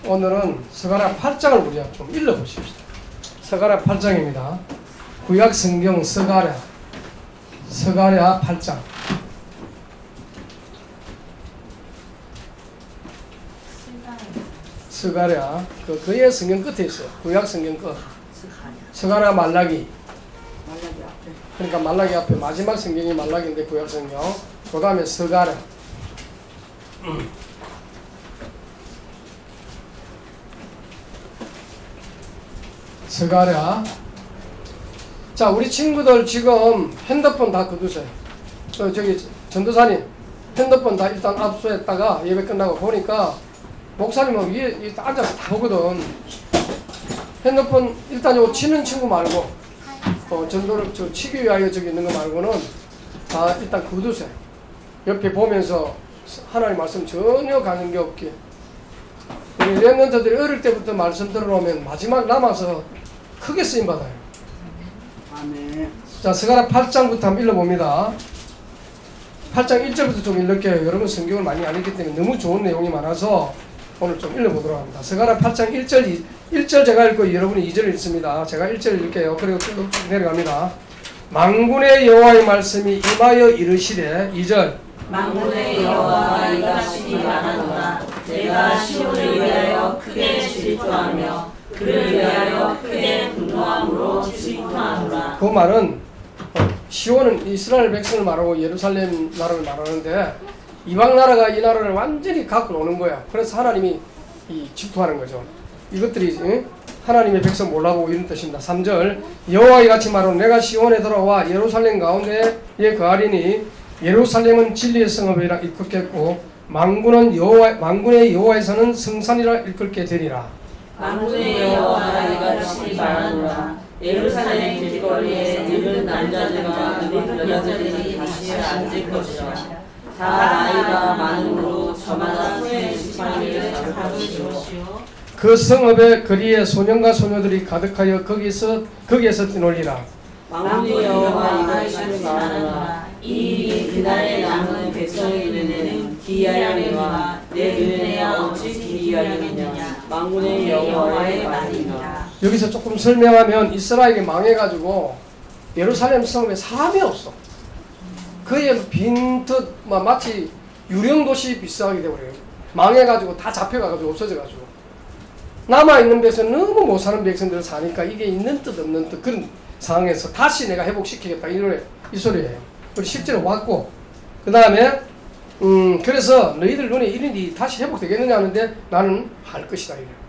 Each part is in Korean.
오늘은 스가랴 8장을 우리가 좀 읽어보십시다. 스가랴 8장입니다. 구약 성경 스가랴 8장. 스가랴 그의 성경 끝에 있어요. 구약 성경 끝. 스가랴 말라기. 그러니까 말라기 앞에 마지막 성경이 말라기인데 구약 성경. 그 다음에 스가랴. 스가랴. 자, 우리 친구들 지금 핸드폰 다 거두세요. 저기 전도사님 핸드폰 다 일단 압수했다가 예배 끝나고 보니까 목사님은 위에 앉아서 다 보거든. 핸드폰 일단 요 치는 친구 말고 전도를 치기 위하여 저기 있는 거 말고는 다 일단 거두세요. 옆에 보면서 하나님 말씀 전혀 가는 게 없게. 우리 랩런트들이 어릴 때부터 말씀 들어오면 마지막 남아서 크게 쓰임받아요. 아멘. 자, 스가랴 8장부터 한번 읽어봅니다. 8장 1절부터 좀 읽을게요. 여러분 성경을 많이 안 읽기 때문에 너무 좋은 내용이 많아서 오늘 좀 읽어보도록 합니다. 스가랴 8장 1절 제가 읽고 여러분이 2절 읽습니다. 제가 1절 읽을게요. 그리고 쭉 내려갑니다. 만군의 여호와의 말씀이 임하여 이르시되 2절 만군의 여호와가 이같이 말하노라. 내가 시온을 위하여 크게 질투하며 그를 위하여 크게 분노함으로 질투하노라. 그 말은 시온은 이스라엘 백성을 말하고 예루살렘 나라를 말하는데 이방 나라가 이 나라를 완전히 갖고 노는 거야. 그래서 하나님이 질투하는 거죠. 이것들이 하나님의 백성 몰라보고 이런 뜻입니다. 3절 여호와의 같이 말하노. 내가 시온에 돌아와 예루살렘 가운데에 거하리니 예루살렘은 진리의 성읍이라 일컫겠고 만군의 여호와에서는 성산이라 일컫게 되리라. 만군의 여호와가 이같이 말하노라. 예루살렘 길거리에 늙은 남자들과 늙은 여자들이 다시 앉을 것이라. 다 나이가 많음으로 저마다 손에 지팡이를 잡을 것이요. 그 성읍의 거리에 소년과 소녀들이 가득하여 거기에서 뛰놀리라. 만군의 여호와가 이같이 말하노라. 이 일이 그날에 남은 백성의 눈에는 기이하려니와 내 눈에야 어찌 기이하려느냐. 만군의 여호와의 말이니라. 여기서 조금 설명하면 이스라엘이 망해가지고 예루살렘 성읍에 사람이 없어. 그의 빈듯 마치 유령도시 비슷하게 되어버려요. 망해가지고 다 잡혀가지고 없어져가지고 남아있는 백성 너무 못사는 백성들 사니까 이게 있는 뜻 없는 뜻 그런 상황에서 다시 내가 회복시키겠다 이 소리예요. 우리 실제로 왔고 그 다음에 그래서 너희들 눈에 이런이 다시 회복되겠느냐 하는데 나는 할 것이다 이래요.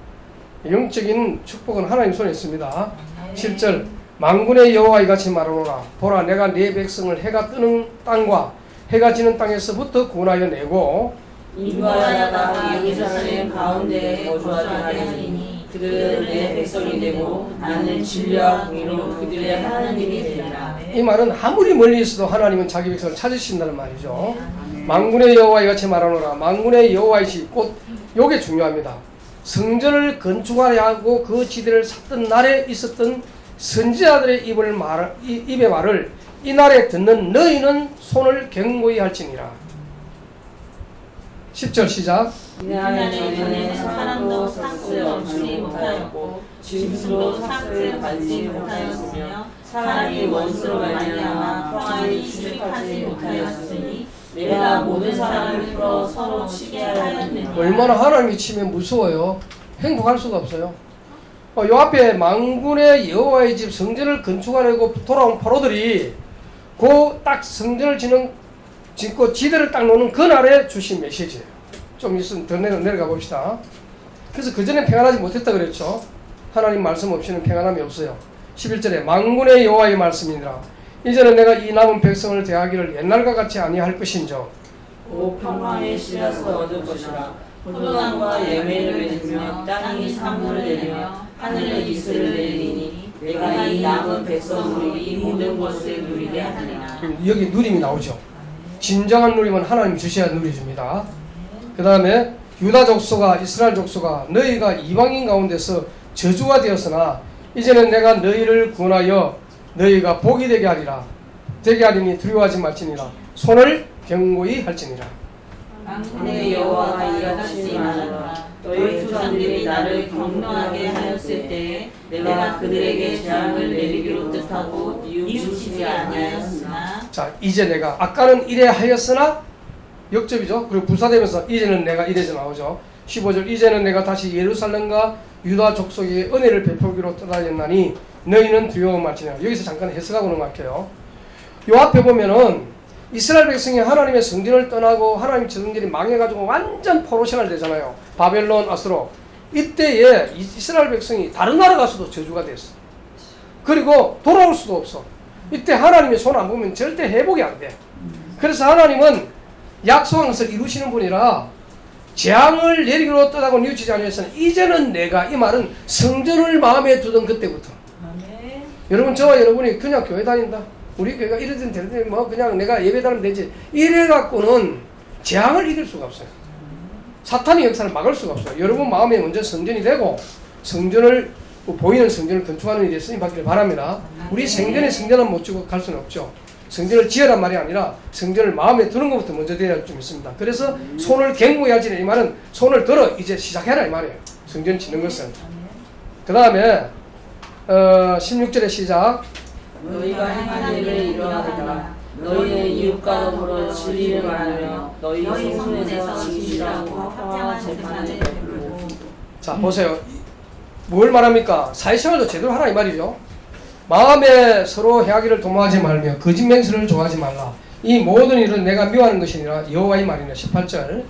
영적인 축복은 하나님 손에 있습니다. 7절 만군의 여호와 이같이 말하노라. 보라 내가 네 백성을 해가 뜨는 땅과 해가 지는 땅에서부터 구원하여 내고 인도하여 나가 예루살렘 가운데에 거주하게 하리니 그들은 내 백성이 되고 나는 진리와 공의로 그들의 하나님이 되리라. 이 말은 아무리 멀리 있어도 하나님은 자기 백성을 찾으신다는 말이죠. 만군의 여호와 이같이 말하노라. 만군의 여호와이시 곧 요게 중요합니다. 성전을 건축하려 하고 그 지대를 샀던 날에 있었던 선지자들의 입의 말을 이 날에 듣는 너희는 손을 경고히 할지니라. 10절 시작. 이날에 전에 사람도 삭을 멈추지 못하였고 짐승도 삭을 밟지 못하였으며 사람이 원수로 말미암아 평안히 출입하지 못하였으니 내가 모든 사람을 풀어 서로 치게 하였느니라. 얼마나 하나님이 치면 무서워요. 행복할 수가 없어요. 요 앞에 만군의 여호와의 집 성전을 건축하려고 돌아온 포로들이 그 딱 성전을 짓고 지대를 딱 놓는 그날에 주신 메시지예요. 좀 있으면 더 내려가 봅시다. 그래서 그전에 평안하지 못했다 그랬죠. 하나님 말씀 없이는 평안함이 없어요. 11절에 만군의 여호와의 말씀이니라. 이제는 내가 이 남은 백성을 대하기를 옛날과 같이 아니할 것인저 오 평강의 씨앗을 얻을 것이라. 포도나무가 열매를 맺으며 땅이 산물을 내리며 하늘은 이슬을 내리니 내가 이 남은 백성으로 이 모든 것을 누리게 하리라. 여기 누림이 나오죠. 진정한 누림은 하나님 주셔야 누려줍니다. 그 다음에 유다 족속아 이스라엘 족속아 너희가 이방인 가운데서 저주가 되었으나 이제는 내가 너희를 구원하여 너희가 복이 되게 하리니 두려워하지 말지니라. 손을 경고히 할지니라. 만군의 여호와가 이같이 말하노라. 너희 조상들이 나를 경노하게 하였을 때에 내가 그들에게 재앙을 내리기로 뜻하고 뉘우치지 아니하였으나. 자, 이제 내가 아까는 이래 하였으나 역접이죠. 그리고 부사되면서 이제는 내가 이래서 나오죠. 15절 이제는 내가 다시 예루살렘과 유다 족속에게 은혜를 베풀기로 떠나였나니 너희는 두려움 말지니라. 여기서 잠깐 해석하고 넘어갈게요. 요 앞에 보면은 이스라엘 백성이 하나님의 성전을 떠나고 하나님 성전이 망해가지고 완전 포로생활 되잖아요. 바벨론, 아수로. 이때에 이스라엘 백성이 다른 나라 가서도 저주가 됐어. 그리고 돌아올 수도 없어. 이때 하나님의 손 안 보면 절대 회복이 안 돼. 그래서 하나님은 약속한 것을 이루시는 분이라 재앙을 내리기로 떠나고 뉘우치지 아니하였으나 이제는 내가, 이 말은 성전을 마음에 두던 그때부터. 아멘. 여러분, 저와 여러분이 그냥 교회 다닌다, 우리 교회가 이러든 저러든 뭐 그냥 내가 예배 다니면 되지, 이래갖고는 재앙을 이길 수가 없어요. 사탄의 역사를 막을 수가 없어요. 여러분 마음에 먼저 성전이 되고 성전을, 보이는 성전을 건축하는 일에 쓰임 받기를 바랍니다. 우리 생전에 성전은 못 주고 갈 수는 없죠. 성전을 지으란 말이 아니라 성전을 마음에 두는 것부터 먼저 돼야 할 좀 있습니다. 그래서 손을 갱무해야지, 이 말은 손을 들어 이제 시작해라 이 말이에요. 성전 짓는 것은. 그 다음에 16절의 시작. 너희가 행한 일을 이루어하라. 너희는 이웃과 더불어 진리를 말하며 너희 성문에서 진실하고 합당한 재판을 베풀고. 자, 보세요. 뭘 말합니까? 사회생활도 제대로 하라 이 말이죠. 마음에 서로 해하기를 도모하지 말며 거짓 맹세를 좋아하지 말라. 이 모든 일은 내가 미워하는 것이니라 여호와의 말이니라. 18절.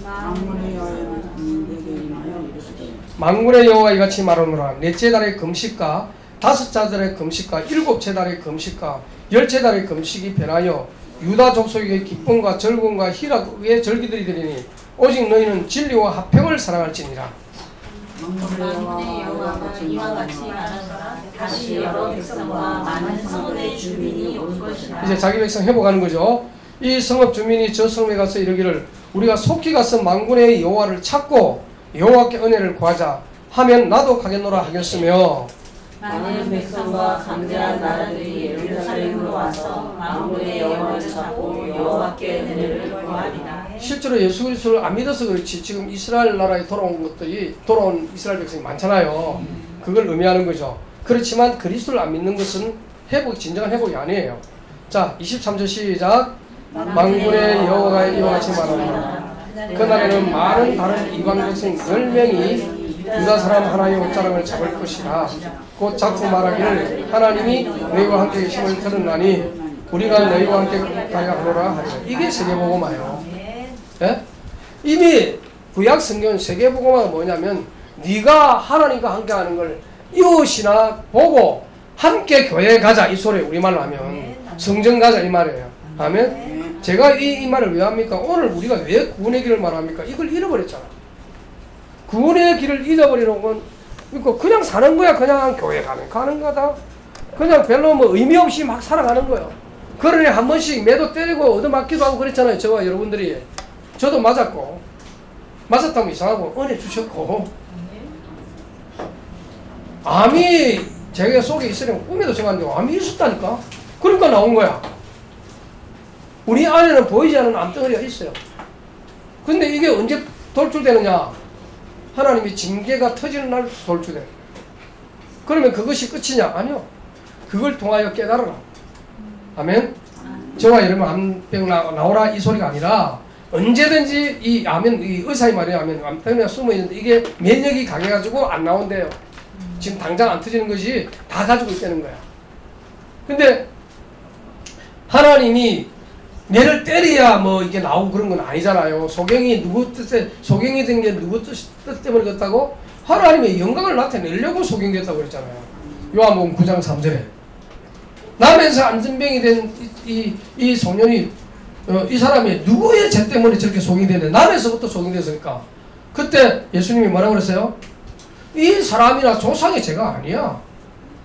만군의 여호와는 내게 임하여 이르시되 만군의 여호와 이같이 말하노라. 넷째 달의 금식과 다섯째 달의 금식과 일곱째 달의 금식과 열째 달의 금식이 변하여 유다 족속에게 기쁨과 즐거움과 희락의 절기들이 되리니 오직 너희는 진리와 화평을 사랑할지니라. 만군의 여호와가 이와 같이 말하노라. 다시 여러 백성과 많은 성읍의 주민이 올 것이라. 이제 자기 백성 회복하는 거죠. 이 성읍 주민이 저 성읍에 가서 이르기를 우리가 속히 가서 만군의 여호와를 찾고 여호와께 은혜를 구하자 하면 나도 가겠노라 하겠으며. 많은 백성과 강대한 나라들이 예루살렘으로 와서 만군의 여호와를 찾고 여호와께 은혜를 구하리라. 실제로 예수 그리스도를 안 믿어서 그렇지 지금 이스라엘 나라에 돌아온 이스라엘 백성이 많잖아요. 그걸 의미하는 거죠. 그렇지만 그리스도를 안 믿는 것은 진정한 회복이 아니에요. 자, 23절 시작. 만군의 여호와가 이와 같이 말하노라. 그날에는 많은 다른 이방 백성 10명이 유다 사람 하나의 옷자락을 잡을 것이라. 곧 자꾸 말하기를 하나님이 너희와 함께 계심을 들었나니 우리가 너희와 함께 가야 하노라 하리라. 이게 세계복음화예요. 예? 이미 구약 성경 세계복음화가 뭐냐면 네가 하나님과 함께 하는 걸 이웃이나 보고 함께 교회에 가자 이 소리, 우리말로 하면 성전 가자 이 말이에요. 아멘. 제가 이 말을 왜 합니까? 오늘 우리가 왜 구원의 길을 말합니까? 이걸 잃어버렸잖아. 구원의 길을 잃어버리는 건 그냥 사는 거야. 그냥 교회 가면 가는 거다. 그냥 별로 뭐 의미 없이 막 살아가는 거예요. 그러니 한 번씩 매도 때리고 얻어맞기도 하고 그랬잖아요. 저와 여러분들이. 저도 맞았고, 맞았다면 이상하고 은혜 주셨고, 암이 제가 속에 있으려면 꿈에도 생각하는데 암이 있었다니까. 그러니까 나온 거야. 우리 안에는 보이지 않는 암덩어리가 있어요. 근데 이게 언제 돌출되느냐? 하나님이 징계가 터지는 날 돌출돼. 그러면 그것이 끝이냐? 아니요. 그걸 통하여 깨달아라. 아멘. 저와 여러분 암병 나오라 이 소리가 아니라 언제든지 이 의사의 말이 암덩어리가 숨어 있는데 이게 면역이 강해가지고 안 나온대요. 지금 당장 안 터지는 것이 다 가지고 있다는 거야. 근데 하나님이 얘를 때려야 뭐 이게 나오고 그런 건 아니잖아요. 소경이 누구 뜻에, 소경이 된 게 누구 뜻 때문에 그렇다고? 하나님의 영광을 나타내려고 소경됐다고 그랬잖아요. 요한복음 9장 3절에. 남에서 안전병이 된 이 소년이, 이 사람이 누구의 죄 때문에 저렇게 소경되는데, 남에서부터 소경됐으니까. 그때 예수님이 뭐라고 그랬어요? 이 사람이나 조상의 죄가 아니야.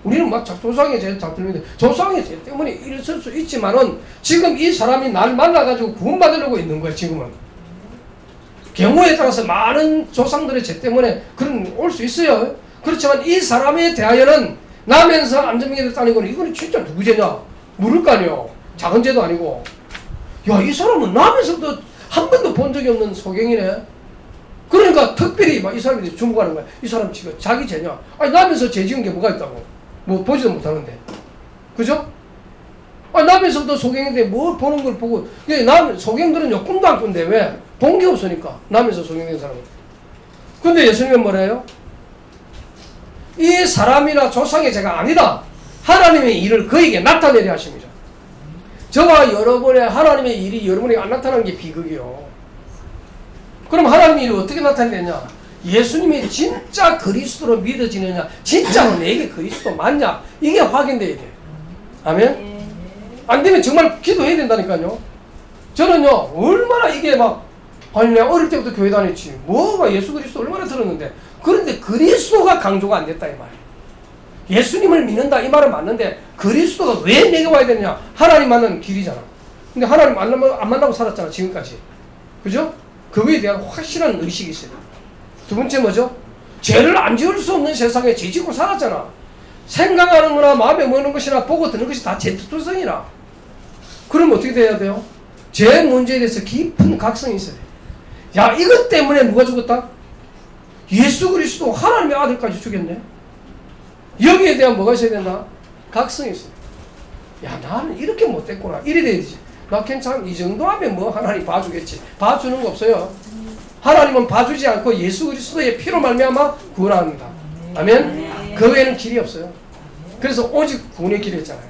우리는 막 조상의 죄 잡히는데 조상의 죄 때문에 일어설 수 있지만은 지금 이 사람이 날 만나가지고 구원받으려고 있는 거야. 지금은 경우에 따라서 많은 조상들의 죄 때문에 그런 올 수 있어요. 그렇지만 이 사람에 대하여는 나면서 안전병이 됐다는 건 이건 진짜 누구 죄냐? 물을 거 아니요. 작은 죄도 아니고. 야, 이 사람은 나면서도 한 번도 본 적이 없는 소경이네. 그러니까 특별히 막 이 사람들이 주목하는 거야. 이 사람 지금 자기 죄냐? 아니 나면서 죄 지은 게 뭐가 있다고? 뭐 보지도 못하는데, 그죠? 아니 나면서도 소경인데 뭘 보는 걸 보고, 남 소경들은요 꿈도 안 꾼대. 왜? 본 게 없으니까. 나면서 소경된 사람은. 근데 예수님은 뭐래요? 이 사람이나 조상의 죄가 아니다. 하나님의 일을 그에게 나타내려 하십니다. 저와 여러분의 하나님의 일이 여러분에게 안 나타나는 게 비극이요. 그럼 하나님의 일이 어떻게 나타내냐? 예수님이 진짜 그리스도로 믿어지느냐, 진짜로 내게 그리스도 맞냐, 이게 확인돼야 돼. 아멘? 안 되면 정말 기도해야 된다니까요. 저는요 얼마나 이게 막, 아니 내가 어릴 때부터 교회 다녔지, 뭐가 예수 그리스도 얼마나 들었는데, 그런데 그리스도가 강조가 안 됐다 이 말이에요. 예수님을 믿는다 이 말은 맞는데 그리스도가 왜 내게 와야 되느냐? 하나님 만나는 길이잖아. 근데 하나님 안 만나고 살았잖아 지금까지. 그죠? 그거에 대한 확실한 의식이 있어요. 두 번째 뭐죠? 죄를 안 지을 수 없는 세상에 죄 짓고 살았잖아. 생각하는 거나 마음에 먹는 것이나 보고 듣는 것이 다 제 특성이라. 그럼 어떻게 돼야 돼요? 죄 문제에 대해서 깊은 각성이 있어야 돼. 야, 이것 때문에 누가 죽었다? 예수 그리스도 하나님의 아들까지 죽였네. 여기에 대한 뭐가 있어야 된다? 각성이 있어요. 야, 나는 이렇게 못됐구나. 이래 돼야지. 나 괜찮아. 이 정도 하면 뭐 하나님 봐주겠지. 봐주는 거 없어요. 하나님은 봐주지 않고 예수 그리스도의 피로 말미암아 구원합니다. 아멘? 그 외에는 길이 없어요. 그래서 오직 구원의 길이 있잖아요.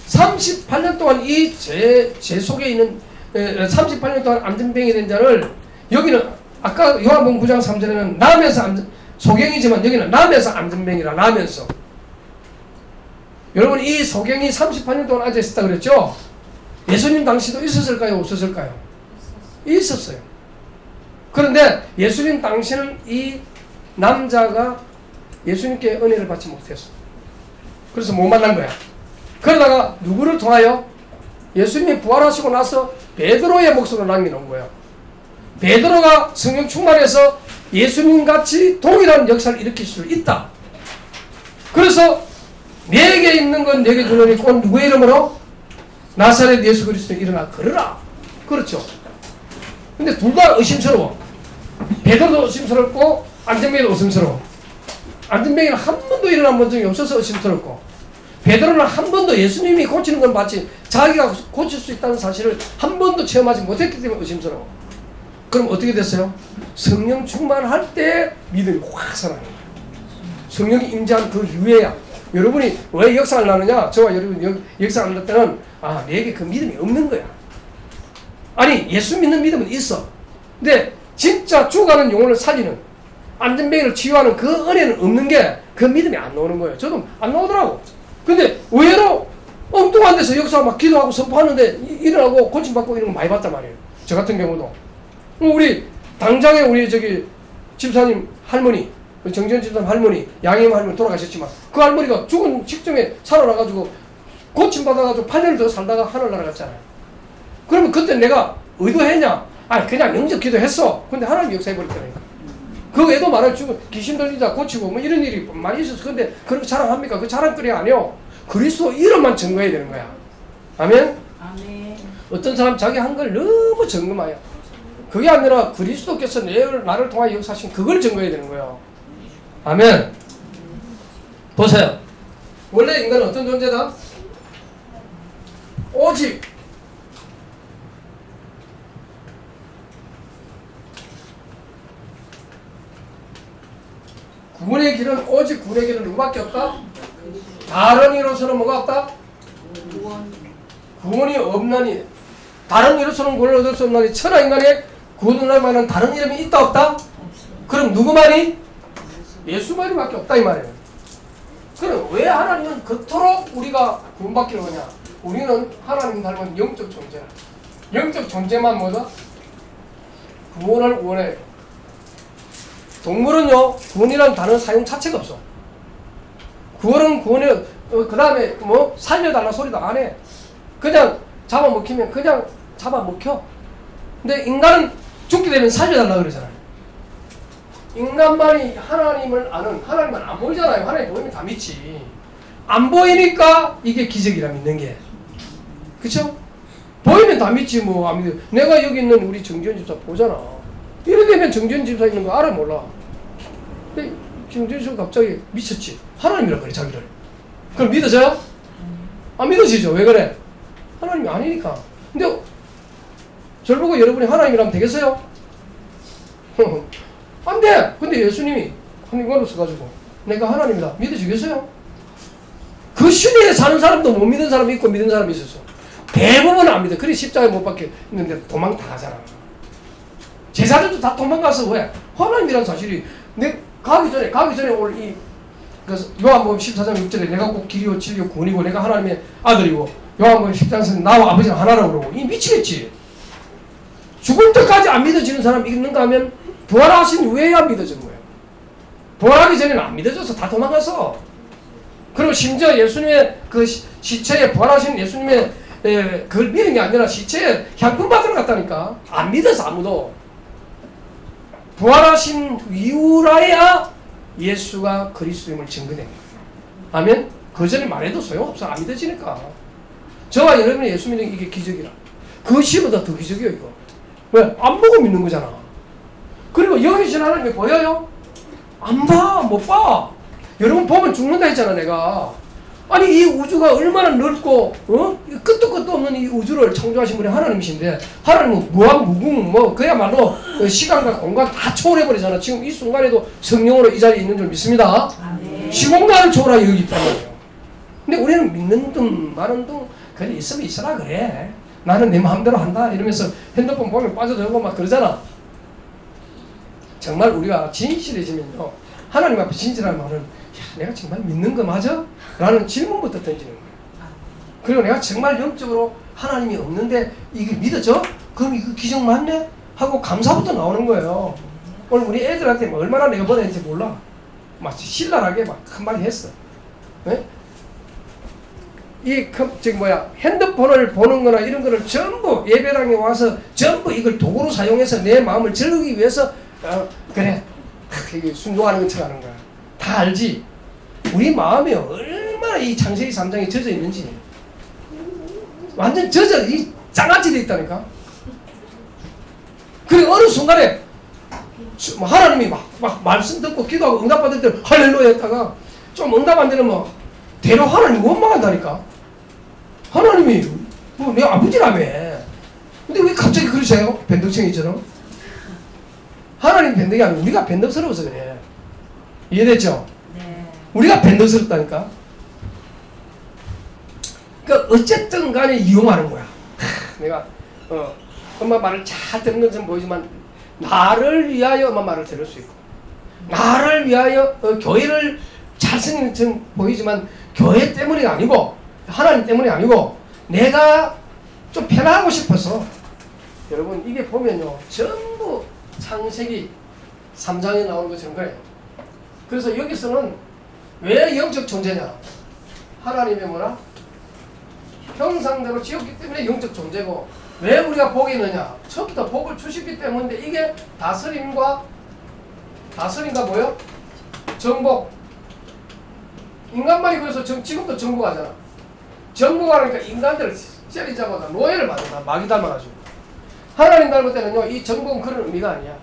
38년 동안 이 제 속에 있는 38년 동안 안전병이 된 자를, 여기는 아까 요한복음 9장 3절에는 나면서 소경이지만 여기는 나면서 안전병이라. 나면서. 여러분 이 소경이 38년 동안 앉아있었다 그랬죠? 예수님 당시도 있었을까요? 없었을까요? 있었어요. 그런데 예수님 당시는 이 남자가 예수님께 은혜를 받지 못했어. 그래서 못 만난 거야. 그러다가 누구를 통하여? 예수님이 부활하시고 나서 베드로의 목숨을 남겨놓은 거예요. 베드로가 성령 충만해서 예수님같이 동일한 역사를 일으킬 수 있다. 그래서 내게 있는 건 내게 주노니 곧 누구의 이름으로? 나사렛 예수 그리스도 일어나 걸으라. 그렇죠. 근데 둘 다 의심스러워. 베드로도 의심스럽고 안전병이도 의심스러워. 안전병이는 한 번도 일어난 본 적이 없어서 의심스럽고, 베드로는 한 번도 예수님이 고치는 건 봤지 자기가 고칠 수 있다는 사실을 한 번도 체험하지 못했기 때문에 의심스러워. 그럼 어떻게 됐어요? 성령 충만할 때 믿음이 확 살아요. 성령이 임재한 그 이후에야. 여러분이 왜 역사를 나누냐? 저와 여러분 역사를 나눌 때는 내게 그 믿음이 없는 거야. 아니 예수 믿는 믿음은 있어. 근데 진짜 죽어가는 영혼을 살리는, 안전병을 치유하는 그 은혜는 없는 게 그 믿음이 안 나오는 거예요. 저도 안 나오더라고. 근데 의외로 엉뚱한 데서 역사 막 기도하고 선포하는데 일어나고 고침받고 이런 거 많이 봤단 말이에요. 저 같은 경우도. 우리 당장에 우리 집사님 할머니, 정지현 집사님 할머니, 양임 할머니 돌아가셨지만 그 할머니가 죽은 직전에 살아나가지고 고침받아가지고 8년을 더 살다가 하늘 날아갔잖아요. 그러면 그때 내가 의도했냐? 아니 그냥 영접 기도했어. 근데 하나님 역사해버렸다니까. 그 외에도 말할 죽은 귀신 들리자 고치고 뭐 이런 일이 많이 있었어. 근데 그렇게 자랑합니까? 그 자랑거리 아니요. 그리스도 이름만 증거해야 되는 거야. 아멘? 아멘. 어떤 사람 자기 한 걸 너무 점검해요. 그게 아니라 그리스도께서 나를 통하여 역사하신 그걸 증거해야 되는 거예요. 아멘. 보세요. 원래 인간은 어떤 존재다? 오직 구원의 길은, 오직 구원의 길은 누구밖에 없다? 다른 이로서는 뭐가 없다? 구원이 없나니, 다른 이로서는 구원을 얻을 수 없나니 천하 인간의 구원을 할 만한 다른 이름이 있다 없다? 그럼 누구만이? 예수만이밖에 없다 이 말이에요. 그럼 왜 하나님은 그토록 우리가 구원받기를 하냐? 우리는 하나님 닮은 영적 존재라. 영적 존재만 뭐다? 구원을 원해. 동물은요, 구원이라는 단어 사용 자체가 없어. 구원은 구원에, 그 다음에 뭐 살려달라 소리도 안 해. 그냥 잡아먹히면 그냥 잡아먹혀. 근데 인간은 죽게 되면 살려달라 그러잖아요. 인간만이 하나님을 아는, 하나님은 안 보이잖아요. 하나님 보이면 다 믿지. 안 보이니까 이게 기적이라 믿는 게. 그쵸? 보이면 다 믿지 뭐 안 믿어. 내가 여기 있는 우리 정지현 집사 보잖아. 이래 되면 정전 집사 있는 거 알아 몰라? 근데 정전 집사 갑자기 미쳤지. 하나님이라 그래 자기를. 그럼 믿어져요? 안 믿어지죠. 왜 그래? 하나님이 아니니까. 근데 저를 보고 여러분이 하나님이라면 되겠어요? 안 돼. 근데 예수님이 한국말로 써가지고 내가 하나님이다 믿어지겠어요? 그 시대에 사는 사람도 못 믿는 사람이 있고 믿는 사람이 있었어. 대부분은 안 믿어. 그래 십자가에 못 박혔는데 도망 다 가잖아. 제사들도 다 도망가서 왜? 하나님이라는 사실이 내 가기 전에 오늘 이 요한복음 14장 6절에 내가 꼭 길이요 진리요 구원이고 내가 하나님의 아들이고 요한복음 10장에서 나와 아버지가 하나라고 그러고 이 미치겠지. 죽을 때까지 안 믿어지는 사람이 있는가 하면 부활하신 후에야 믿어진 거예요. 부활하기 전에는 안 믿어져서 다 도망가서. 그리고 심지어 예수님의 그 시체에 부활하신 예수님의 그걸 믿은 게 아니라 시체에 향품 받으러 갔다니까. 안 믿어서 아무도. 부활하신 이후라야 예수가 그리스도임을 증거된 거예요. 아멘? 그 전에 말해도 소용없어. 안 믿어지니까. 저와 여러분이 예수 믿는 게 이게 기적이라. 그 시보다 더 기적이에요 이거. 왜? 안 보고 믿는 거잖아. 그리고 여기 계신 하나님이 보여요? 안 봐. 못 봐. 여러분 보면 죽는다 했잖아 내가. 아니 이 우주가 얼마나 넓고 끝도 끝도 없는 이 우주를 창조하신 분이 하나님이신데 하나님은 무궁 그야말로 시간과 공간 다 초월해버리잖아. 지금 이 순간에도 성령으로 이 자리에 있는 줄 믿습니다. 시공간을 초월하여 여기 있단 말이에요. 근데 우리는 믿는 둥 마는 둥 그래 있으면 있으라 그래. 나는 내 마음대로 한다 이러면서 핸드폰 보면 빠져들고 막 그러잖아. 정말 우리가 진실해지면요 하나님 앞에 진실한 말은 야, 내가 정말 믿는 거 맞아? 라는 질문부터 던지는 거예요. 그리고 내가 정말 영적으로 하나님이 없는데 이게 믿어져? 그럼 이거 기적 맞네? 하고 감사부터 나오는 거예요. 오늘 우리 애들한테 뭐 얼마나 내가 보냈는지 몰라. 마치 신랄하게 막 한마디 했어. 네? 핸드폰을 보는 거나 이런 거를 전부 예배당에 와서 전부 이걸 도구로 사용해서 내 마음을 즐기기 위해서 그래 이게 순종하는 것처럼 하는 거야. 다 알지? 우리 마음이 얼마나 이 창세기 3장에 젖어 있는지. 완전 젖어 이 장아찌 돼 있다니까. 그리고 어느 순간에 하나님이 막 말씀 듣고 기도하고 응답받을 때 할렐루야 했다가 좀 응답 안 되면 뭐 대로 하나님 원망한다니까. 하나님이 뭐 내 아버지라며. 근데 왜 갑자기 그러세요? 변덕쟁이처럼. 하나님 변덕이 아니고 우리가 변덕스러워서 그래. 이해됐죠? 네. 우리가 변덕스럽다니까. 그러니까 어쨌든 간에 이용하는 거야. 내가 엄마 말을 잘 듣는 것은 보이지만 나를 위하여 엄마 말을 들을 수 있고 나를 위하여 교회를 잘 쓰는 것은 보이지만 교회 때문이 아니고 하나님 때문이 아니고 내가 좀 편하고 싶어서. 여러분 이게 보면요 전부 창세기 3장에 나오는 것처럼 그래요. 그래서 여기서는 왜 영적 존재냐? 하나님의 뭐라? 형상대로 지었기 때문에 영적 존재고 왜 우리가 복이 있느냐? 처음부터 복을 주셨기 때문인데 이게 다스림과 뭐요? 정복. 인간만이 그래서 지금도 정복하잖아. 정복하니까 인간들을 째리자마자 노예를 받는다. 마귀 닮아가지고. 하나님 닮을 때는요 이 정복은 그런 의미가 아니야.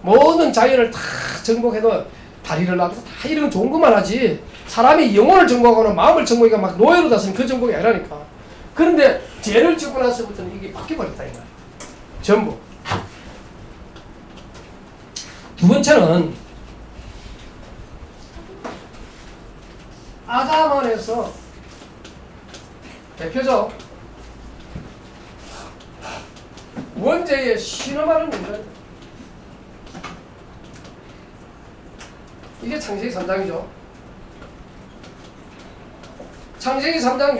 모든 자연을 다 정복해도 다리를 놔두고 다 이런 좋은 것만 하지 사람이 영혼을 정복하거나 마음을 정복하니까 막 노예로 다스리는 그 정복이 아니라니까. 그런데 죄를 짓고 나서부터는 이게 바뀌어버렸다 이 말이야. 전부. 두 번째는 아담 안에서 대표적 원죄의 신음하는 문제입니다. 이게 창세기 3장이죠. 창세기 3장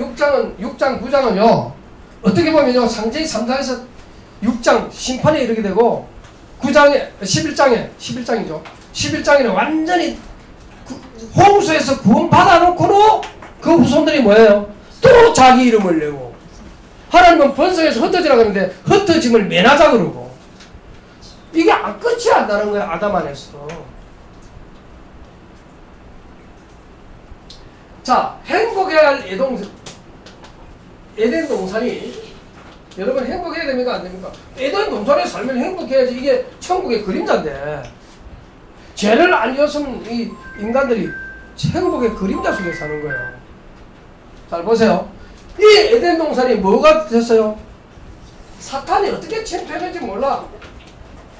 6장 9장은요 어떻게 보면요 창세기 3장에서 6장 심판에 이르게 되고 9장에 11장이죠. 11장에는 완전히 홍수에서 구원받아 놓고도 그 후손들이 뭐예요? 또 자기 이름을 내고 하나님은 번성에서 흩어지라 그러는데 흩어짐을 면하자 그러고 이게 끝이 안 나는 거야 아담 안에서. 자 행복해야 할 에덴 동산이 여러분 행복해야 됩니까? 안 됩니까? 에덴 동산에 살면 행복해야지. 이게 천국의 그림자인데 죄를 안 지었으면 이 인간들이 행복의 그림자 속에 사는 거예요. 잘 보세요. 이 에덴 동산이 뭐가 됐어요? 사탄이 어떻게 침투했는지 몰라.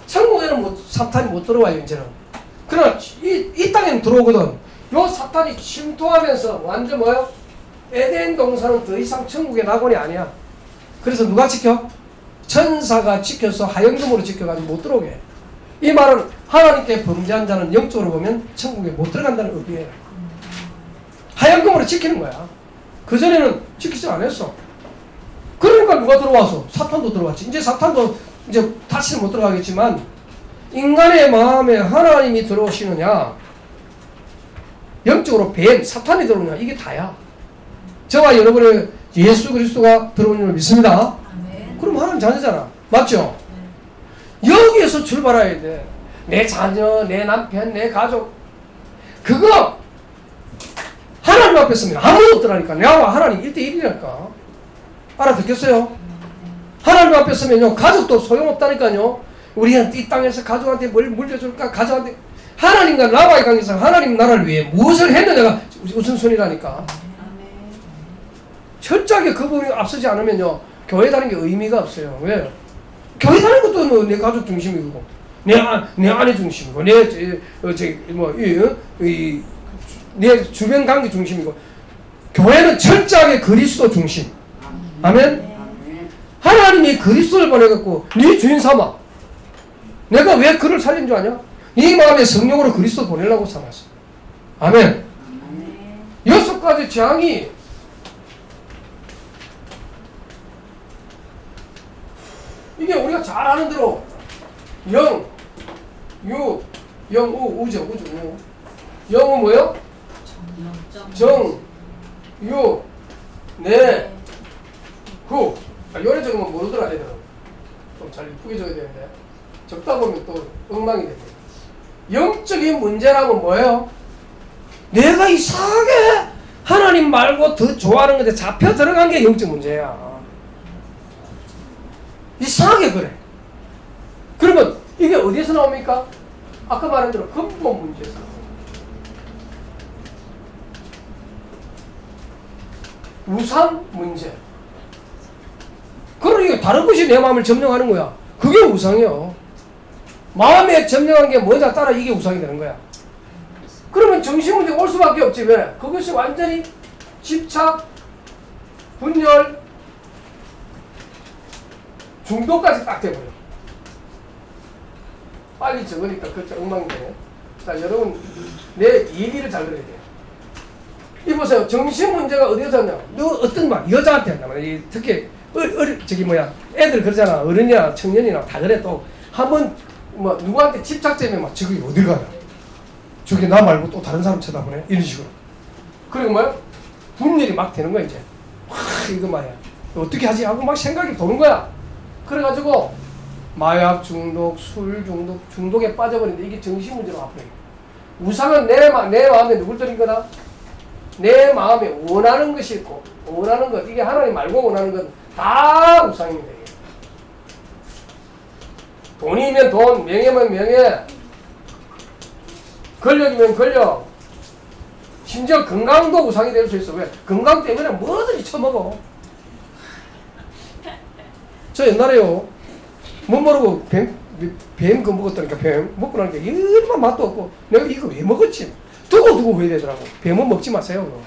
천국에는 사탄이 못 들어와요 이제는. 그러나 이 땅에는 들어오거든. 요 사탄이 침투하면서 완전 뭐요? 에덴 동산은 더 이상 천국의 낙원이 아니야. 그래서 누가 지켜? 천사가 지켜서 하영금으로 지켜가지고 못 들어오게 해. 이 말은 하나님께 범죄한 자는 영적으로 보면 천국에 못 들어간다는 의미예요. 하영금으로 지키는 거야. 그전에는 지키지 않았어. 그러니까 누가 들어와서? 사탄도 들어왔지. 이제 사탄도 이제 다시는 못 들어가겠지만 인간의 마음에 하나님이 들어오시느냐, 영적으로 뱀, 사탄이 들어오느냐, 이게 다야. 저와 여러분의 예수 그리스도가 들어오는 줄 믿습니다. 그럼 하나님 자녀잖아. 맞죠? 여기에서 출발해야 돼. 내 자녀, 내 남편, 내 가족. 그거 하나님 앞에 서면 아무도 없더라니까. 나와 하나님 1대1이라니까. 알아듣겠어요? 하나님 앞에 서면요, 가족도 소용없다니까요. 우리는 이 땅에서 가족한테 뭘 물려줄까? 가족한테. 하나님과 나와의 관계에서 하나님 나라를 위해 무엇을 했느냐가 우선순위라니까. 철저하게 그 부분이 앞서지 않으면요, 교회 다니는 게 의미가 없어요. 왜? 교회 다니는 것도 내 가족 중심이고, 내 아내 중심이고, 내 주변 관계 중심이고, 교회는 철저하게 그리스도 중심. 아멘? 하나님이 그리스도를 보내갖고 네 주인 삼아. 내가 왜 그를 살린 줄 아냐? 네 마음에 성령으로 그리스도 보내려고 삼았어. 아멘? 6가지 재앙이 이게 우리가 잘 아는 대로 영, 유, 영, 우, 우죠. 우. 영은 뭐요? 정, 유, 내, 후. 요래 적으면 모르더라 애들은. 좀 잘 이쁘게 적어야 되는데 적다 보면 또 엉망이 됩니다. 영적인 문제라면 뭐예요? 내가 이상하게 하나님 말고 더 좋아하는 건데 잡혀 들어간 게 영적 문제야. 이상하게 그래. 그러면 이게 어디에서 나옵니까? 아까 말한 대로 근본 문제에서. 우상 문제. 그러니까 다른 것이 내 마음을 점령하는 거야. 그게 우상이요. 마음에 점령한 게 뭐냐 따라 이게 우상이 되는 거야. 그러면 정신 문제가 올 수밖에 없지. 왜? 그것이 완전히 집착, 분열, 중독까지 딱 돼버려. 빨리 적으니까 그렇게 엉망이 되네. 자, 여러분 내 얘기를 잘 들어야 돼요. 이 보세요. 정신 문제가 어디에서 왔냐? 너 어떤 말 여자한테 한다 말이야. 특히 애들 그러잖아. 어른이나 청년이나 다 그래. 또 한번 뭐 누구한테 집착되면 막 저기 어딜 가냐? 저기 나 말고 또 다른 사람 쳐다보네. 이런 식으로. 그리고 뭐야? 분열이 막 되는 거야 이제. 와 이거 말이야. 어떻게 하지? 하고 막 생각이 도는 거야. 그래가지고 마약 중독, 술 중독, 중독에 빠져버리는데 이게 정신 문제로 와버려. 우상은 내 마음에 누굴 들인 거다? 내 마음에 원하는 것이 있고, 원하는 것, 이게 하나님 말고 원하는 건 다 우상입니다. 이게. 돈이면 돈, 명예면 명예, 권력이면 권력, 심지어 건강도 우상이 될 수 있어. 왜? 건강 때문에 뭐든지 처먹어. 저 옛날에요, 못 모르고 뱀 그 먹었다니까. 뱀 먹고 나니까 얼마나 맛도 없고 내가 이거 왜 먹었지? 두고 왜 되더라고. 뱀은 먹지 마세요.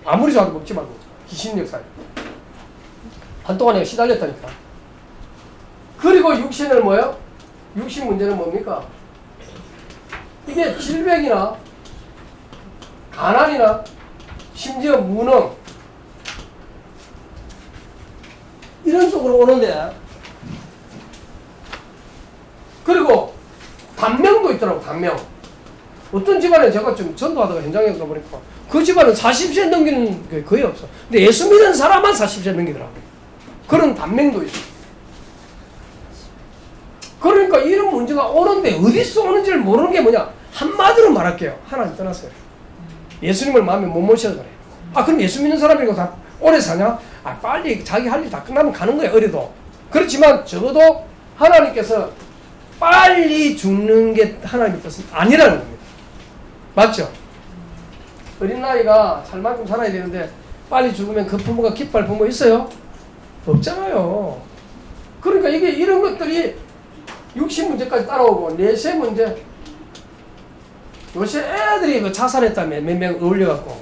아무리 좋아도 먹지 말고. 귀신 역사에 한동안 내가 시달렸다니까. 그리고 육신을 뭐요? 육신 문제는 뭡니까? 이게 질병이나 가난이나 심지어 무능 이런 쪽으로 오는데, 그리고 단명도 있더라고. 단명. 어떤 집안에 제가 좀 전도하다가 현장에 가보니까 그 집안은 40세 넘기는 게 거의 없어. 근데 예수 믿는 사람만 40세 넘기더라고. 그런 단명도 있어. 그러니까 이런 문제가 오는데 어디서 오는지를 모르는 게 뭐냐? 한마디로 말할게요. 하나님 떠났어요. 예수님을 마음에 못 모셔서 그래. 아 그럼 예수 믿는 사람이고 다 오래 사냐? 아, 빨리 자기 할 일 다 끝나면 가는 거야, 어려도. 그렇지만 적어도 하나님께서 빨리 죽는 게 하나님의 뜻은 아니라는 겁니다. 맞죠? 어린 나이가 살 만큼 살아야 되는데 빨리 죽으면 그 부모가 기뻐할 부모 있어요? 없잖아요. 그러니까 이게 이런 것들이 육신 문제까지 따라오고 내세 문제. 요새 애들이 그 자살했다며 몇 명 어울려갖고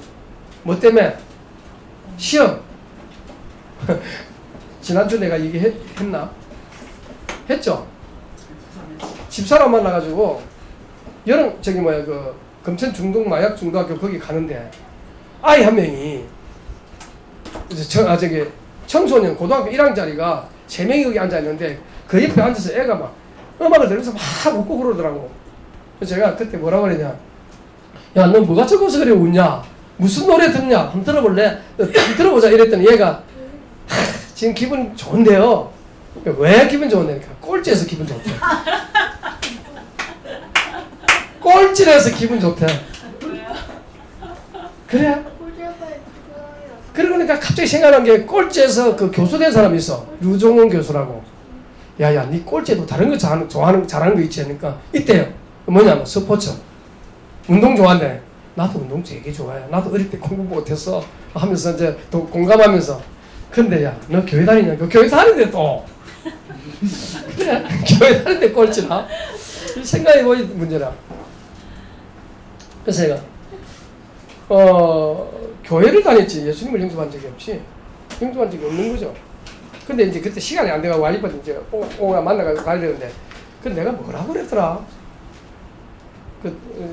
뭐 때문에? 시험. 지난주 내가 얘기했나? 했죠? 집사람 만나가지고 여름 그 금천 중동 마약 중도학교 거기 가는데 아이 한 명이 청소년 고등학교 1학년짜리가 3명이 여기 앉아있는데 그 옆에 앉아서 애가 막 음악을 들으면서 막 웃고 그러더라고. 그래서 제가 그때 뭐라고 그랬냐, 야 너 뭐가 적어서 그래 웃냐, 무슨 노래 듣냐, 한번 들어볼래? 들어보자 이랬더니 얘가 지금 기분 좋은데요. 왜 기분 좋은데니까 꼴찌해서 기분 좋대. 꼴찌라서 기분 좋대. 그래? 그러니까 갑자기 생각난 게 꼴찌에서 그 교수 된 사람이 있어. 류종원 교수라고. 야야 니 꼴찌도 다른 거 잘하는 거 있지 않으니까 이때요. 뭐냐면 스포츠. 운동 좋아한대. 나도 운동 되게 좋아해. 나도 어릴 때 공부 못했어 하면서 이제 또 공감하면서. 근데 야 너 교회 다니냐? 교회 다니는데 또. 그래 교회 다니는데 꼴찌나? 생각이 뭐이 문제라. 그래서 제가 교회를 다녔지 예수님을 영접한 적이 없지. 영접한 적이 없는 거죠. 근데 이제 그때 시간이 안 돼가지고 와이프한테 이제 만나가지고 가야 되는데 근데 내가 뭐라고 그랬더라?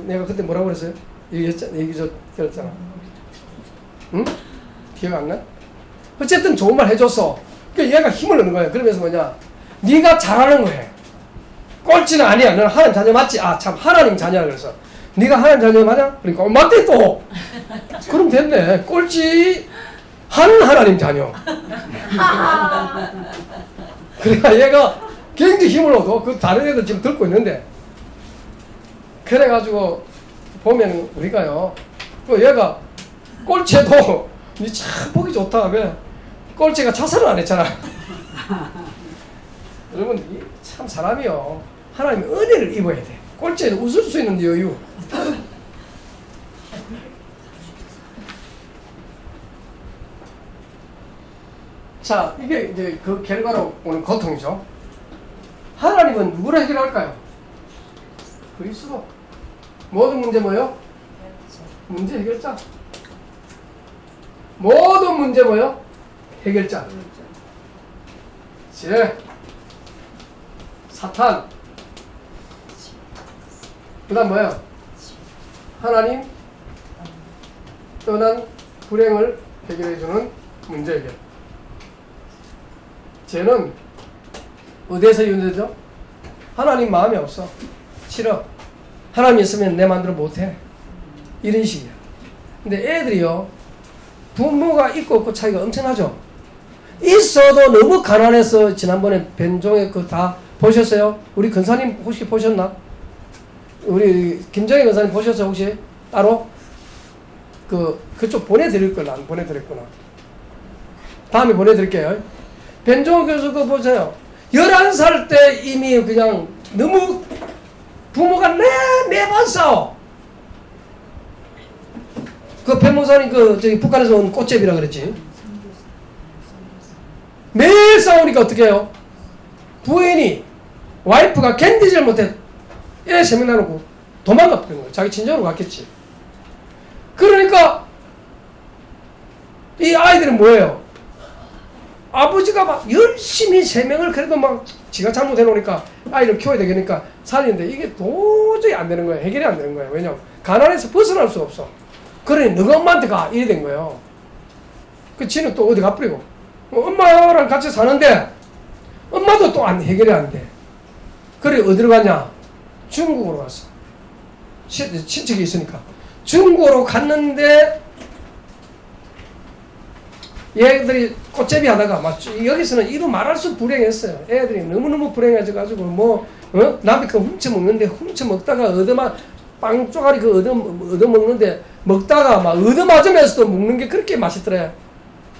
내가 그때 뭐라고 그랬어요? 얘기했잖아. 응? 기억 안 나? 어쨌든 좋은 말 해줬어. 그러니까 얘가 힘을 얻는 거야. 그러면서 뭐냐? 네가 잘하는 거야. 꼴찌는 아니야. 너는 하나님 자녀 맞지? 아 참 하나님 자녀라 그래서. 네가 하나님 자녀 맞아? 그러니까 맞대 또. 그럼 됐네. 꼴찌 한 하나님 자녀. 그러니까 얘가 굉장히 힘을 얻어. 그 다른 애들 지금 듣고 있는데. 그래가지고 보면 우리가요. 그 얘가 꼴찌도 니 참 보기 좋다. 왜? 꼴찌가 자살을 안 했잖아. 여러분 참 사람이요. 하나님의 은혜를 입어야 돼. 꼴찌에는 웃을 수 있는 여유. 자, 이게 이제 그 결과로 오는 고통이죠. 하나님은 누구를 해결할까요? 그리스도. 모든 문제 뭐요? 문제 해결자. 모든 문제 뭐요? 해결자. 죄, 사탄. 그 다음 뭐예요? 하나님 떠난 불행을 해결해주는 문제 해결. 죄는 어디에서 유인되죠? 하나님 마음이 없어. 싫어. 하나님 있으면 내 마음대로 못해. 이런 식이야. 근데 애들이요. 부모가 있고 없고 차이가 엄청나죠? 있어도 너무 가난해서 지난번에 변종의 그 다 보셨어요? 우리 근사님 혹시 보셨나? 우리 김정희 근사님 보셨어요 혹시? 따로? 그쪽 보내드릴 걸 안 보내드렸구나. 다음에 보내드릴게요. 변종호 교수 그거 보세요. 11살 때 이미 그냥 너무 부모가 매번 싸워. 그 변모사님 저기 북한에서 온 꽃제비라 그랬지. 매일 싸우니까 어떻게 해요? 부인이 와이프가 견디질 못해 애 세명 나누고 도망갔던 거예요. 자기 친정으로 갔겠지. 그러니까 이 아이들은 뭐예요? 아버지가 막 열심히 3명을 그래도 막 지가 잘못해 놓으니까 아이를 키워야 되니까 살리는데 이게 도저히 안 되는 거예요. 해결이 안 되는 거예요. 왜냐면 가난에서 벗어날 수 없어. 그러니 너가 엄마한테 가 이래 된 거예요. 그 지는 또 어디 가버리고 엄마랑 같이 사는데 엄마도 또 안 해결이 안 돼. 그래 어디로 갔냐? 중국으로 갔어. 친척이 있으니까 중국으로 갔는데 얘들이 꽃제비 하다가 막 여기서는 이루 말할 수 불행했어요. 애들이 너무너무 불행해져가지고 남이 그 훔쳐먹는데 훔쳐먹다가 빵 쪼가리 얻어먹는데 먹다가 막 얻어맞으면서도 먹는 게 그렇게 맛있더래.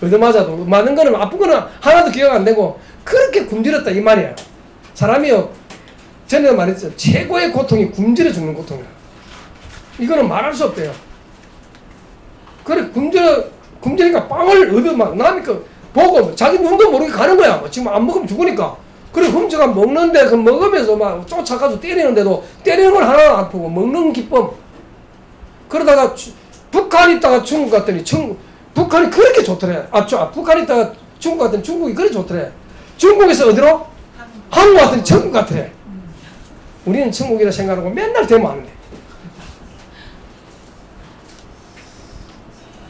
얻어맞아도 맞는 거는 아픈 거는 하나도 기억 안 되고 그렇게 굶주렸다 이 말이야. 사람이요 전에 말했죠. 최고의 고통이 굶주려 죽는 고통이야. 이거는 말할 수 없대요. 그래 굶주니까 빵을 얻어 막 남이 그 보고 자기 눈도 모르게 가는 거야. 뭐 지금 안 먹으면 죽으니까. 그래 훔쳐가 먹는데 그 먹으면서 막 쫓아가서 때리는데도 때리는 건 하나도 안 아프고 먹는 기쁨. 그러다가 북한 있다가 중국 갔더니 북한이 그렇게 좋더래. 북한 있다가 중국 갔더니 중국이 그렇게 좋더래. 중국에서 어디로? 한국 갔더니 천국 같더래. 우리는 천국이라 생각하고 맨날 데모하는데.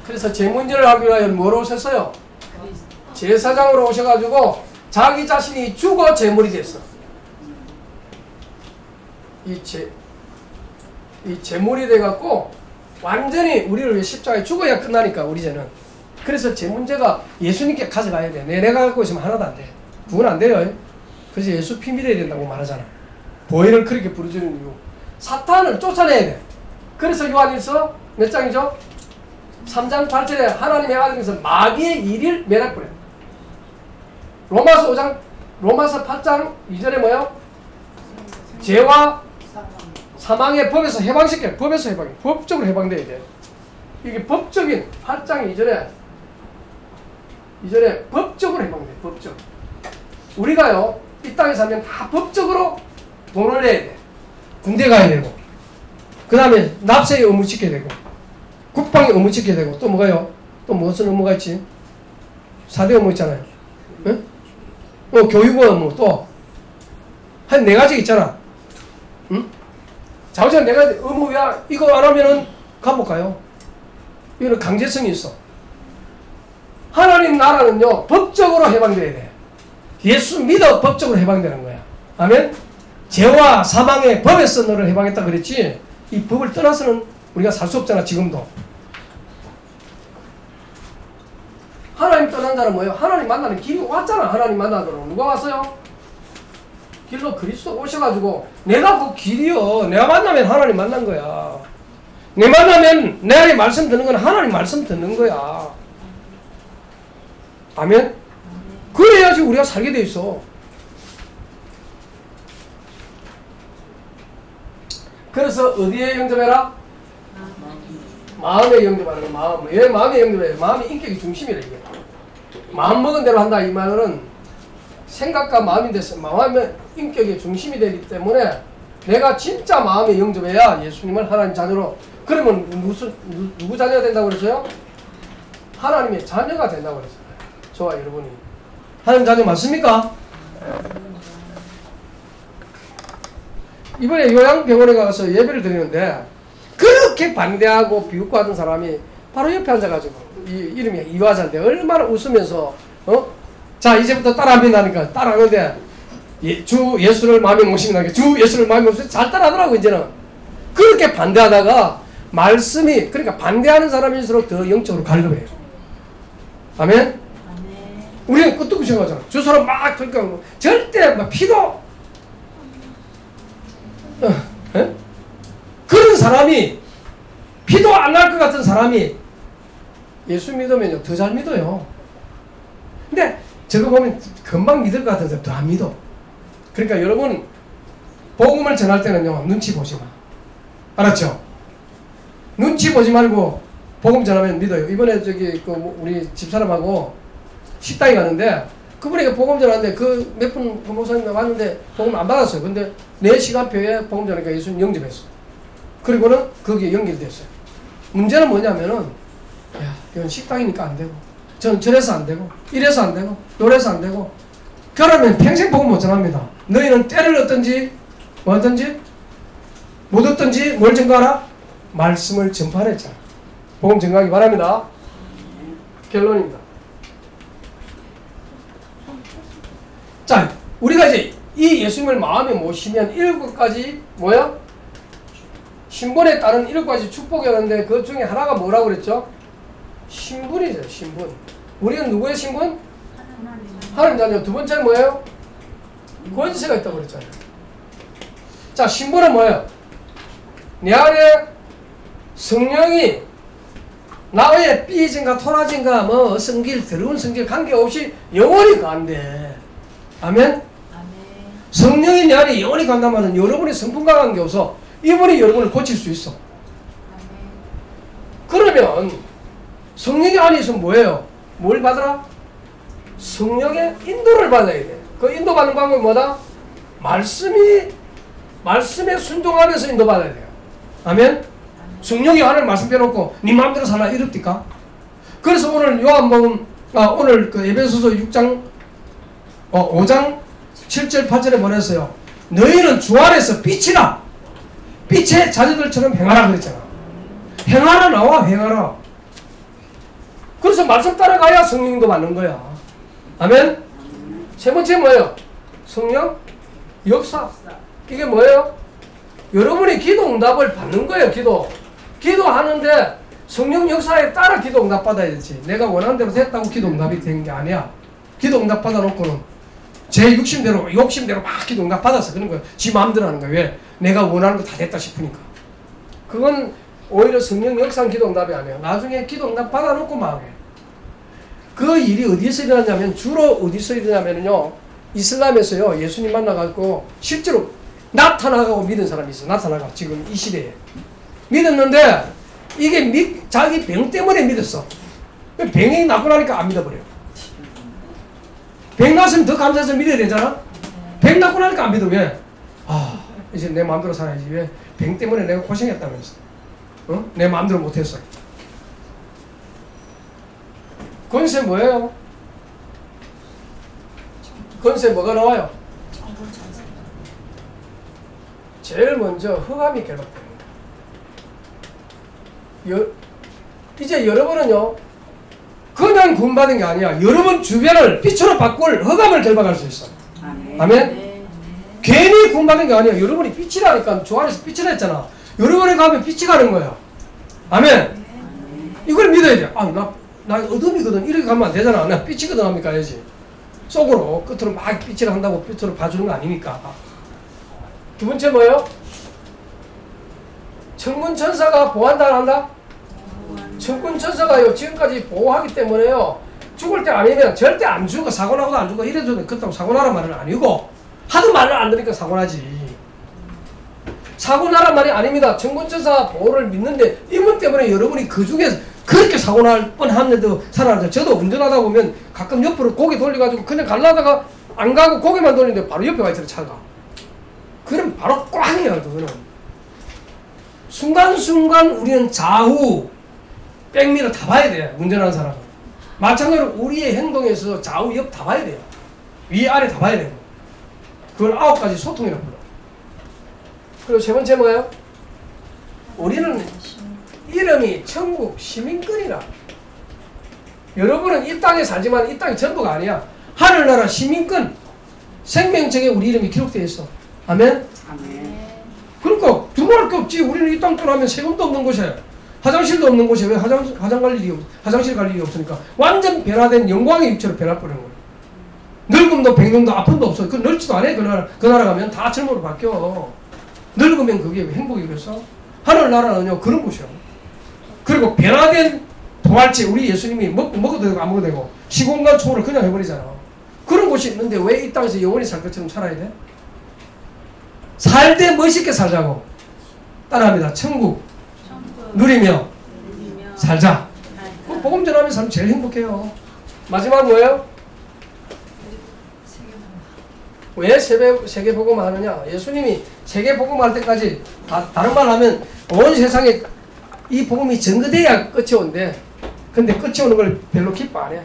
그래서 제문제를 하기 위하여 뭐로 오셨어요? 제사장으로 오셔가지고 자기 자신이 죽어 제물이 됐어. 이 제물이 돼갖고 완전히 우리를 위해 십자가에 죽어야 끝나니까 우리 죄는. 그래서 제 문제가 예수님께 가져가야 돼. 내가 갖고 있으면 하나도 안 돼. 그건 안 돼요. 그래서 예수 피 믿어야 된다고 말하잖아. 보혈을 그렇게 부르주는 이유. 사탄을 쫓아내야 돼. 그래서 요한일서 몇 장이죠? 3장 8절에 하나님의 아들에서 마귀의 일을 매락부려. 로마서 8장 2절에 뭐요? 죄와 사망의 법에서 해방시켜. 법에서 해방해. 법적으로 해방돼야 돼. 이게 법적인 8장 2절에 법적으로 해방돼. 법적. 우리가요 이 땅에 살면 다 법적으로 돈을 내야 돼. 군대 가야 되고 그 다음에 납세에 의무 지켜야 되고 국방에 의무 지켜야 되고 또 뭐가요? 또 무슨 의무가 있지? 4대 의무 있잖아요. 응? 교육 의무 또 한 4가지 있잖아. 응? 자우지간 내가 의무야 이거 안 하면은 감옥 가요. 이거는 강제성이 있어. 하나님 나라는요 법적으로 해방돼야 돼. 예수 믿어 법적으로 해방되는 거야. 아멘. 죄와 사망의 법에서 너를 해방했다 그랬지 이 법을 떠나서는 우리가 살 수 없잖아. 지금도 하나님 떠난 자는 뭐예요? 하나님 만나는 길이 왔잖아. 하나님 만나도록 누가 왔어요? 길로 그리스도 오셔가지고 내가 그 길이요. 내가 만나면 하나님 만난 거야. 내 만나면 내 말씀 듣는 건 하나님 말씀 듣는 거야. 아멘? 그래야지 우리가 살게 돼 있어. 그래서 어디에 영접해라? 마음에 영접하는 거. 마음. 왜 마음에 영접해? 마음이 인격이 중심이래 이게. 마음 먹은 대로 한다 이 말은 생각과 마음인데 마음의 인격의 중심이 되기 때문에 내가 진짜 마음에 영접해야 예수님을 하나님 자녀로. 그러면 누구 자녀가 된다고 그랬어요? 하나님의 자녀가 된다고 그랬어요. 저와 여러분이 하나님 자녀 맞습니까? 이번에 요양병원에 가서 예배를 드리는데 그렇게 반대하고 비웃고하던 사람이 바로 옆에 앉아가지고 이름이 이화자인데 얼마나 웃으면서 자 이제부터 따라 믿나니까 따라하는데 주 예수를 마음에 모시나니까 주 예수를 마음에 모시면 잘 따라하더라고. 이제는 그렇게 반대하다가 말씀이 그러니까 반대하는 사람일수록 더 영적으로 갈급해요. 아멘? 우리는 끝도 없이 생각하잖아. 저 사람 막 그러니까 절대 막 피도 그런 사람이 피도 안 날 것 같은 사람이 예수 믿으면요 더 잘 믿어요. 근데 저거 보면 금방 믿을 것 같은 사람 더 안 믿어. 그러니까 여러분 복음을 전할 때는요 눈치 보지 마. 알았죠? 눈치 보지 말고 복음 전하면 믿어요. 이번에 저기 우리 집사람하고 식당에 가는데 그분이 복음 전하는데 그 몇 분 목사님 왔는데 복음 안 받았어요. 근데 내 시간표에 복음 전하니까 예수님 영접했어. 그리고는 거기에 연결됐어요. 문제는 뭐냐면은 야 이건 식당이니까 안 되고 저는 저래서 안 되고 이래서 안 되고 요래서 안 되고 그러면 평생 복음 못 전합니다. 너희는 때를 얻든지 뭐 하든지 못 얻든지 뭘 전가하라? 말씀을 전파했잖아. 복음 전가하기 바랍니다. 결론입니다. 자, 우리가 이제 이 예수님을 마음에 모시면 7가지 뭐야? 신분에 따른 7가지 축복이었는데 그 중에 하나가 뭐라고 그랬죠? 신분이죠. 신분. 우리는 누구의 신분? 하나님 자녀. 두 번째는 뭐예요? 권세가 있다고 그랬잖아요. 자, 신분은 뭐예요? 내 안에 성령이 나의 삐진가 토라진가 뭐 성질 더러운 성질 관계없이 영원히 간대. 아멘? 성령이 내 안에 영원히 간다면 여러분의 성품과 관계없어 이분이 여러분을 고칠 수 있어. 그러면 성령이 안에 있으면 뭐예요? 뭘 받으라? 성령의 인도를 받아야 돼. 그 인도받는 방법이 뭐다? 말씀에 순종하면서 인도받아야 돼요. 아멘? 성령이 하나님 말씀 빼놓고 네 마음대로 살라 이럽니까? 그래서 오늘 요한복음 오늘 그 에베소서 5장 7절 8절에 뭐랬어요? 너희는 주 안에서 빛이라 빛의 자녀들처럼 행하라 그랬잖아. 행하라 나와 행하라. 그래서 말씀 따라가야 성령도 받는 거야. 아멘? 세 번째 뭐예요? 성령 역사. 이게 뭐예요? 여러분이 기도 응답을 받는 거예요. 기도하는데 성령 역사에 따라 기도 응답 받아야 되지. 내가 원하는 대로 됐다고 기도 응답이 된 게 아니야. 기도 응답 받아놓고는 제 욕심대로 막 기도 응답 받아서 그런 거예요. 지 마음대로 하는 거예요. 왜? 내가 원하는 거 다 됐다 싶으니까. 그건 오히려 성령 역사 기도 응답이 아니에요. 나중에 기도 응답 받아놓고 망해. 그 일이 어디서 일어났냐면 주로 어디서 일어나냐면요. 이슬람에서요. 예수님 만나가지고 실제로 나타나가고 믿은 사람이 있어. 나타나가 지금 이 시대에 믿었는데 이게 자기 병 때문에 믿었어. 병이 나고 나니까 안 믿어버려요. 병 났으면 더 감사해서 믿어야 되잖아. 병 나고 나니까 안 믿어. 왜? 이제 내 마음대로 살아야지. 왜? 병 때문에 내가 고생했다면서. 내 마음대로 못했어. 권세 뭐예요? 권세 뭐가 나와요? 제일 먼저 흑암이 결박됩니다. 이제 여러분은요 그냥 구원받은 게 아니야. 여러분 주변을 빛으로 바꿀 흑암을 결박할 수 있어. 아멘? 괜히 구원받은 게 아니야. 여러분이 빛이라니까. 주 안에서 빛이라 했잖아. 여러분이 가면 빛이 가는 거야. 아멘? 이걸 믿어야 돼. 나 어둠이거든. 이렇게 가면 안 되잖아. 나 빛이거든 하면 가야지. 속으로 끝으로 막 빛을 한다고 빛으로 봐주는 거 아니니까. 두 번째 뭐예요? 천군천사가 보호한다 안 한다? 천군천사가요 지금까지 보호하기 때문에요 죽을 때 아니면 절대 안 죽어. 사고 나고도 안 죽어. 이래도 그렇다고 사고 나란 말은 아니고 하도 말을 안 들으니까 사고 나지. 사고 나란 말이 아닙니다. 천군천사 보호를 믿는데 이분 때문에 여러분이 그 중에 그렇게 사고 날 뻔한데도 살아나죠. 저도 운전하다 보면 가끔 옆으로 고개 돌려가지고 그냥 가려다가 안 가고 고개만 돌리는데 바로 옆에 가 있어요 차가. 그럼 바로 꽝이야 그거는. 순간순간 우리는 좌우 백미러 다 봐야 돼. 운전하는 사람은. 마찬가지로 우리의 행동에서 좌우 옆 다 봐야 돼요. 위아래 다 봐야 되고. 그걸 9가지 소통이라고 불러. 그리고 세 번째 뭐예요? 우리는 이름이 천국 시민권이라. 여러분은 이 땅에 살지만 이 땅이 전부가 아니야. 하늘나라 시민권 생명책에 우리 이름이 기록되어 있어. 아멘? 아멘. 그러니까 두말할 게 없지. 우리는 이 땅 떠나면 세금도 없는 곳에 화장실도 없는 곳에 왜 화장실 갈 일이 없으니까 완전 변화된 영광의 육체로 변화버리는 거예요. 늙음도 백령도 아픔도 없어. 그 늙지도 않아. 그 나라 가면 다 젊음으로 바뀌어. 늙으면 그게 행복이겠어? 하늘나라는요 그런 곳이야. 그리고 변화된 부활체 우리 예수님이 먹어도 되고 안 먹어도 되고 시공간 초월을 그냥 해버리잖아. 그런 곳이 있는데 왜 이 땅에서 영원히 살 것처럼 살아야 돼? 살 때 멋있게 살자고. 따라합니다. 천국 누리며 살자. 복음 전하면 사람 제일 행복해요. 마지막 뭐예요? 왜 세계복음 하느냐? 예수님이 세계복음 할 때까지 다른 말 하면 온 세상에 이 복음이 전거돼야 끝이 온대. 근데 끝이 오는 걸 별로 기뻐 안 해.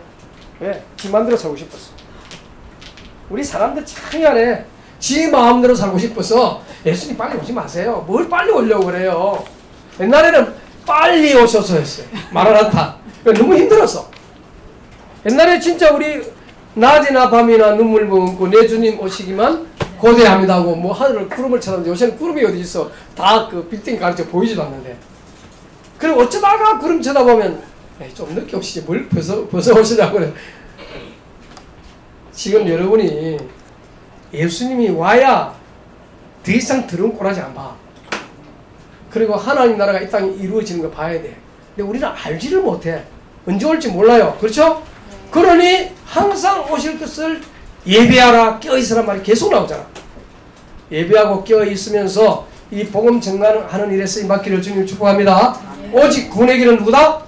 왜? 지 마음대로 살고 싶었어. 우리 사람들 참 희한해. 지 마음대로 살고 싶어서 예수님 빨리 오지 마세요. 뭘 빨리 오려고 그래요. 옛날에는 빨리 오셔서 했어요. 마라나타. 너무 힘들었어. 옛날에 진짜 우리 낮이나 밤이나 눈물 머금고 내 주님 오시기만 고대합니다 하고 뭐 하늘을 구름을 쳐다보는데 요새는 구름이 어디 있어. 다 그 빌딩 가르쳐 보이지도 않는데. 그리고 어쩌다가 구름 쳐다보면 좀 늦게 오시지 뭘 벗어 오시라고 그래. 지금 여러분이 예수님이 와야 더 이상 더러운 꼬라지 안 봐. 그리고 하나님 나라가 이 땅에 이루어지는 거 봐야 돼. 근데 우리는 알지를 못해. 언제 올지 몰라요. 그렇죠? 그러니 항상 오실 것을 예배하라, 깨어있으란 말이 계속 나오잖아. 예배하고 깨어있으면서 이 복음 전가하는 일에 쓰임받기를 주님 축복합니다. 오직 구원의 길은 누구다?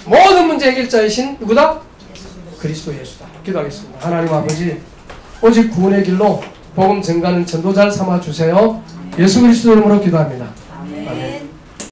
모든 문제 해결자이신 누구다? 그리스도 예수다. 기도하겠습니다. 하나님 아버지, 오직 구원의 길로 복음 전가하는 전도자를 삼아주세요. 예수 그리스도 이름으로 기도합니다.